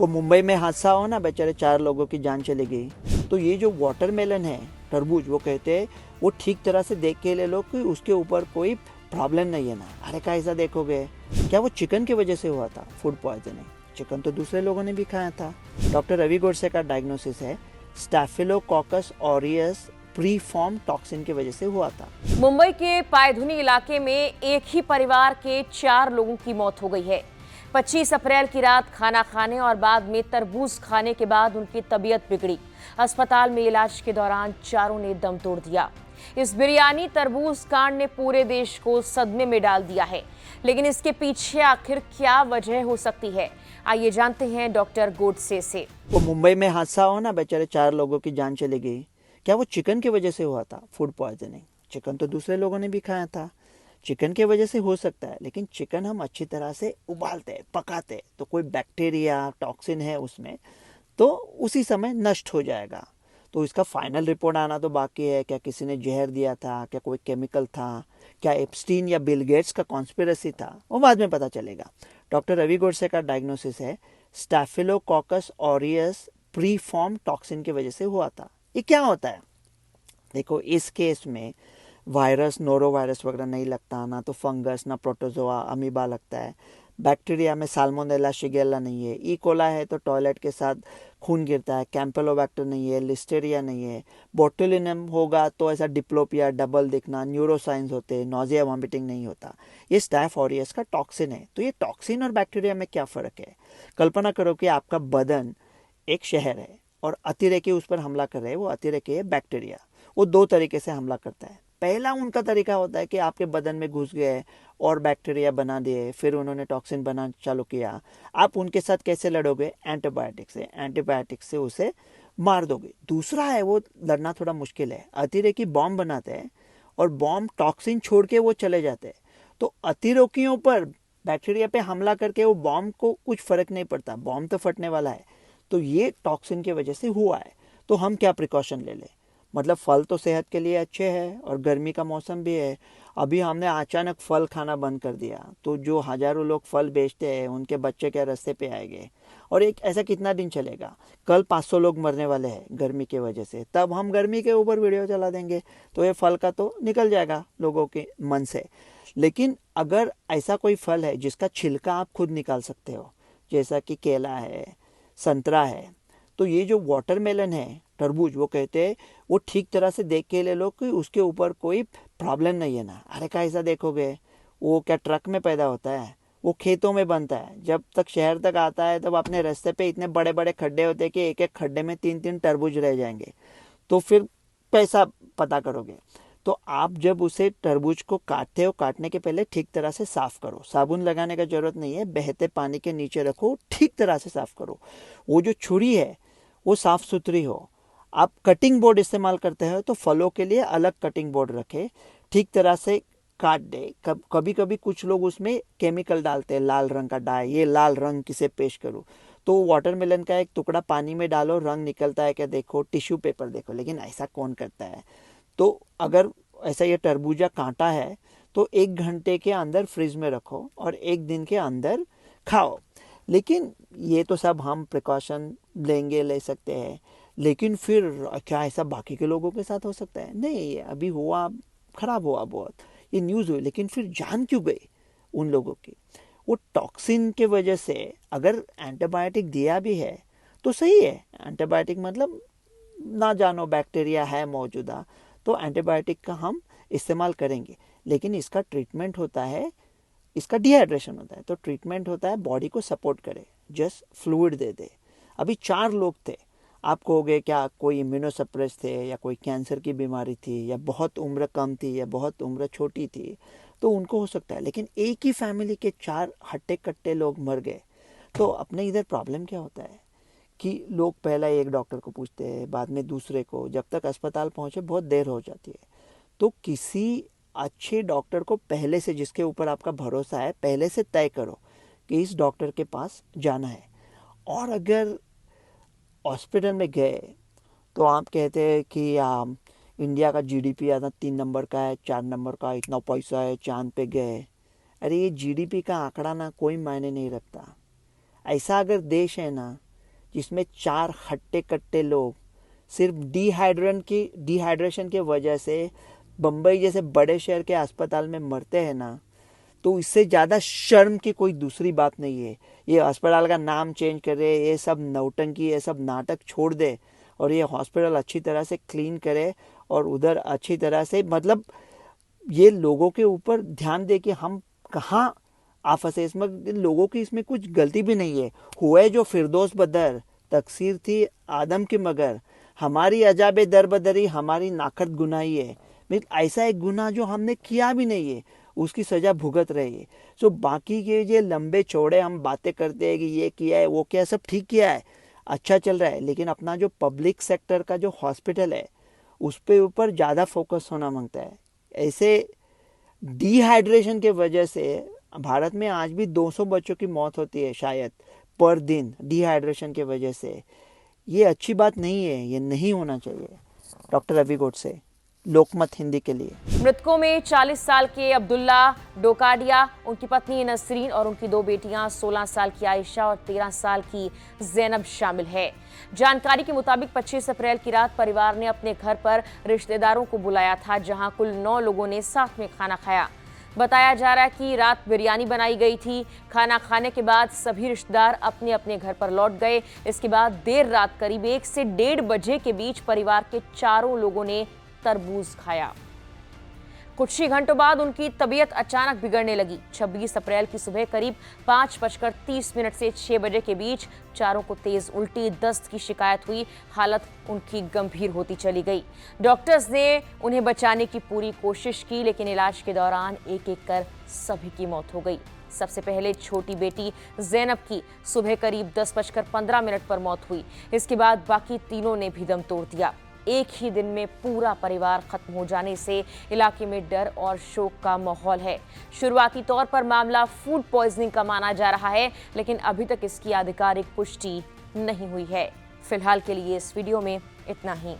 वो मुंबई में हादसा हो ना, बेचारे 4 लोगों की जान चली गई। तो ये जो वाटरमेलन है, तरबूज, वो कहते हैं वो ठीक तरह से देख के ले लो कि उसके ऊपर कोई प्रॉब्लम नहीं है ना। अरे कैसा देखोगे, क्या वो चिकन की वजह से हुआ था फूड पॉइजनिंग? चिकन तो दूसरे लोगों ने भी खाया था। डॉक्टर रवि गोडसे का डायग्नोसिस है स्टैफिलोकोकस ऑरियस प्रीफॉर्म टॉक्सिन की वजह से हुआ था। मुंबई के पायधुनी इलाके में एक ही परिवार के 4 लोगों की मौत हो गई है। 25 अप्रैल की रात खाना खाने और बाद में तरबूज खाने के बाद उनकी तबीयत बिगड़ी। अस्पताल में इलाज के दौरान चारों ने दम तोड़ दिया। इस बिरयानी तरबूज कांड ने पूरे देश को सदमे में डाल दिया है, लेकिन इसके पीछे आखिर क्या वजह हो सकती है, आइए जानते हैं डॉक्टर गोडसे से। वो मुंबई में हादसा हो ना, बेचारे 4 लोगों की जान चली गई। क्या वो चिकन की वजह से हुआ था फूड पॉइजनिंग? चिकन तो दूसरे लोगों ने भी खाया था। चिकन की वजह से हो सकता है, लेकिन चिकन हम अच्छी तरह से उबालते हैं, पकाते हैं, तो कोई बैक्टीरिया टॉक्सिन है उसमें, तो उसी समय नष्ट हो जाएगा। तो इसका फाइनल रिपोर्ट आना तो बाकी है। क्या किसी ने जहर दिया था, क्या कोई केमिकल था, क्या एप्स्टीन या बिल गेट्स का कॉन्स्पिरेसी था, वो बाद में पता चलेगा। डॉक्टर रवि गोडसे का डायग्नोसिस है स्टैफिलोकोकस ऑरियस प्रीफॉर्म टॉक्सिन की वजह से हुआ था। ये क्या होता है? देखो, इस केस में वायरस, नोरो वायरस वगैरह नहीं लगता, ना तो फंगस, ना प्रोटोजोआ, अमीबा लगता है। बैक्टीरिया में साल्मोनेला, शिगेल्ला नहीं है। ई कोला है तो टॉयलेट के साथ खून गिरता है। कैंपेलोबैक्टर नहीं है, लिस्टेरिया नहीं है। बोटुलिनम होगा तो ऐसा डिप्लोपिया, डबल दिखना, न्यूरोसाइंस होते हैं, नोजिया, वॉमिटिंग नहीं होता। ये स्टैफ ऑरियस का टॉक्सिन है। तो ये टॉक्सिन और बैक्टीरिया में क्या फ़र्क है? कल्पना करो कि आपका बदन एक शहर है और अतिरेकी उस पर हमला कर रहे हैं। वो अतिरेकी है बैक्टीरिया। वो 2 तरीके से हमला करता है। पहला उनका तरीका होता है कि आपके बदन में घुस गए और बैक्टीरिया बना दिए, फिर उन्होंने टॉक्सिन बनाना चालू किया। आप उनके साथ कैसे लड़ोगे? एंटीबायोटिक से। एंटीबायोटिक से उसे मार दोगे। दूसरा है, वो लड़ना थोड़ा मुश्किल है। अतिरेकी बॉम्ब बनाते हैं और बॉम्ब टॉक्सिन छोड़ के वो चले जाते हैं। तो अतिरेकियों पर बैक्टीरिया पे हमला करके वो बॉम्ब को कुछ फर्क नहीं पड़ता, बॉम्ब तो फटने वाला है। तो ये टॉक्सिन की वजह से हुआ है। तो हम क्या प्रिकॉशन ले लें? मतलब फल तो सेहत के लिए अच्छे हैं और गर्मी का मौसम भी है। अभी हमने अचानक फल खाना बंद कर दिया तो जो हजारों लोग फल बेचते हैं उनके बच्चे क्या रास्ते पे आएंगे? और एक ऐसा कितना दिन चलेगा? कल 500 लोग मरने वाले हैं गर्मी की वजह से, तब हम गर्मी के ऊपर वीडियो चला देंगे तो ये फल का तो निकल जाएगा लोगों के मन से। लेकिन अगर ऐसा कोई फल है जिसका छिलका आप खुद निकाल सकते हो, जैसा कि केला है, संतरा है, तो ये जो वाटरमेलन है, तरबूज, वो कहते हैं वो ठीक तरह से देख के ले लो कि उसके ऊपर कोई प्रॉब्लम नहीं है ना। अरे कैसा देखोगे, वो क्या ट्रक में पैदा होता है? वो खेतों में बनता है। जब तक शहर तक आता है तब अपने रास्ते पे इतने बड़े बड़े खड्डे होते हैं कि एक एक खड्डे में 3 3 तरबूज रह जाएंगे। तो फिर पैसा पता करोगे? तो आप जब उसे तरबूज को काटते हो, काटने के पहले ठीक तरह से साफ करो। साबुन लगाने का जरूरत नहीं है, बहते पानी के नीचे रखो, ठीक तरह से साफ करो। वो जो छुरी है वो साफ सुथरी हो। आप कटिंग बोर्ड इस्तेमाल करते हो तो फलों के लिए अलग कटिंग बोर्ड रखे, ठीक तरह से काट दे। कभी कभी कुछ लोग उसमें केमिकल डालते हैं, लाल रंग का डाई, ये लाल रंग किसे पेश करूँ? तो वाटरमेलन का एक टुकड़ा पानी में डालो, रंग निकलता है क्या देखो, टिश्यू पेपर देखो। लेकिन ऐसा कौन करता है? तो अगर ऐसा ये तरबूजा कांटा है तो 1 घंटे के अंदर फ्रिज में रखो और 1 दिन के अंदर खाओ। लेकिन ये तो सब हम प्रिकॉशन लेंगे, ले सकते हैं। लेकिन फिर क्या ऐसा बाकी के लोगों के साथ हो सकता है? नहीं, ये अभी हुआ, खराब हुआ बहुत, ये न्यूज़ हुई, लेकिन फिर जान क्यों गई उन लोगों की? वो टॉक्सिन के वजह से। अगर एंटीबायोटिक दिया भी है तो सही है। एंटीबायोटिक मतलब ना जानो बैक्टीरिया है मौजूदा, तो एंटीबायोटिक का हम इस्तेमाल करेंगे। लेकिन इसका ट्रीटमेंट होता है, इसका डिहाइड्रेशन होता है, तो ट्रीटमेंट होता है बॉडी को सपोर्ट करे, जस्ट फ्लूइड दे दे। अभी 4 लोग थे। आप कहोगे क्या कोई इम्यूनोसप्रेस थे, या कोई कैंसर की बीमारी थी, या बहुत उम्र कम थी, या बहुत उम्र छोटी थी, तो उनको हो सकता है। लेकिन एक ही फैमिली के 4 हट्टे कट्टे लोग मर गए। तो अपने इधर प्रॉब्लम क्या होता है कि लोग पहला एक डॉक्टर को पूछते हैं, बाद में दूसरे को, जब तक अस्पताल पहुंचे बहुत देर हो जाती है। तो किसी अच्छे डॉक्टर को पहले से, जिसके ऊपर आपका भरोसा है, पहले से तय करो कि इस डॉक्टर के पास जाना है। और अगर हॉस्पिटल में गए तो आप कहते हैं कि इंडिया का जीडीपी आता 3 नंबर का है, 4 नंबर का, इतना पैसा है, चांद पे गए। अरे ये जीडीपी का आंकड़ा ना कोई मायने नहीं रखता। ऐसा अगर देश है ना जिसमें 4 हट्टे कट्टे लोग सिर्फ डिहाइड्रेशन की वजह से बम्बई जैसे बड़े शहर के अस्पताल में मरते हैं ना, तो इससे ज़्यादा शर्म की कोई दूसरी बात नहीं है। ये अस्पताल का नाम चेंज करे, ये सब नौटंकी, ये सब नाटक छोड़ दे और ये हॉस्पिटल अच्छी तरह से क्लीन करे और उधर अच्छी तरह से मतलब ये लोगों के ऊपर ध्यान दे कि हम कहाँ आ फंसे। इसमें लोगों की इसमें कुछ गलती भी नहीं है। हुए जो फिरदौस बदर, तकसीर थी आदम की मगर, हमारी अजाबे दरबदरी हमारी नाकत गुनाही है। ऐसा एक गुनाह जो हमने किया भी नहीं है उसकी सजा भुगत रही है। सो बाकी के ये लंबे चौड़े हम बातें करते हैं कि ये किया है वो किया है, सब ठीक किया है, अच्छा चल रहा है, लेकिन अपना जो पब्लिक सेक्टर का जो हॉस्पिटल है उस पे ऊपर ज़्यादा फोकस होना मांगता है। ऐसे डिहाइड्रेशन के वजह से भारत में आज भी 200 बच्चों की मौत होती है शायद पर दिन डिहाइड्रेशन के वजह से। ये अच्छी बात नहीं है, ये नहीं होना चाहिए। डॉक्टर रवि गोडसे, लोकमत हिंदी के लिए। मृतकों में 40 साल के अब्दुल्ला डोकाडिया, उनकी पत्नी नसरीन और उनकी 2 बेटियां 16 साल की आयशा और 13 साल की जैनब शामिल है। जानकारी के मुताबिक 25 अप्रैल की रात परिवार ने अपने घर पर रिश्तेदारों को बुलाया था, जहां कुल 9 लोगों ने साथ में खाना खाया। बताया जा रहा है कि रात बिरयानी बनाई गई थी। खाना खाने के बाद सभी रिश्तेदार अपने अपने घर पर लौट गए। इसके बाद देर रात करीब 1 से 1:30 बजे के बीच परिवार के चारों लोगों ने तरबूज खाया। कुछ ही घंटों बाद उनकी तबीयत अचानक बिगड़ने लगी। 26 अप्रैल की सुबह करीब 5:30 से 6 बजे के बीच चारों को तेज उल्टी दस्त की शिकायत हुई। हालत उनकी गंभीर होती चली गई। डॉक्टर्स ने उन्हें बचाने की पूरी कोशिश की, लेकिन इलाज के दौरान एक एक कर सभी की मौत हो गई। सबसे पहले छोटी बेटी जैनब की सुबह करीब 10:15 पर मौत हुई। इसके बाद बाकी तीनों ने भी दम तोड़ दिया। एक ही दिन में पूरा परिवार खत्म हो जाने से इलाके में डर और शोक का माहौल है। शुरुआती तौर पर मामला फूड पॉइजनिंग का माना जा रहा है, लेकिन अभी तक इसकी आधिकारिक पुष्टि नहीं हुई है। फिलहाल के लिए इस वीडियो में इतना ही।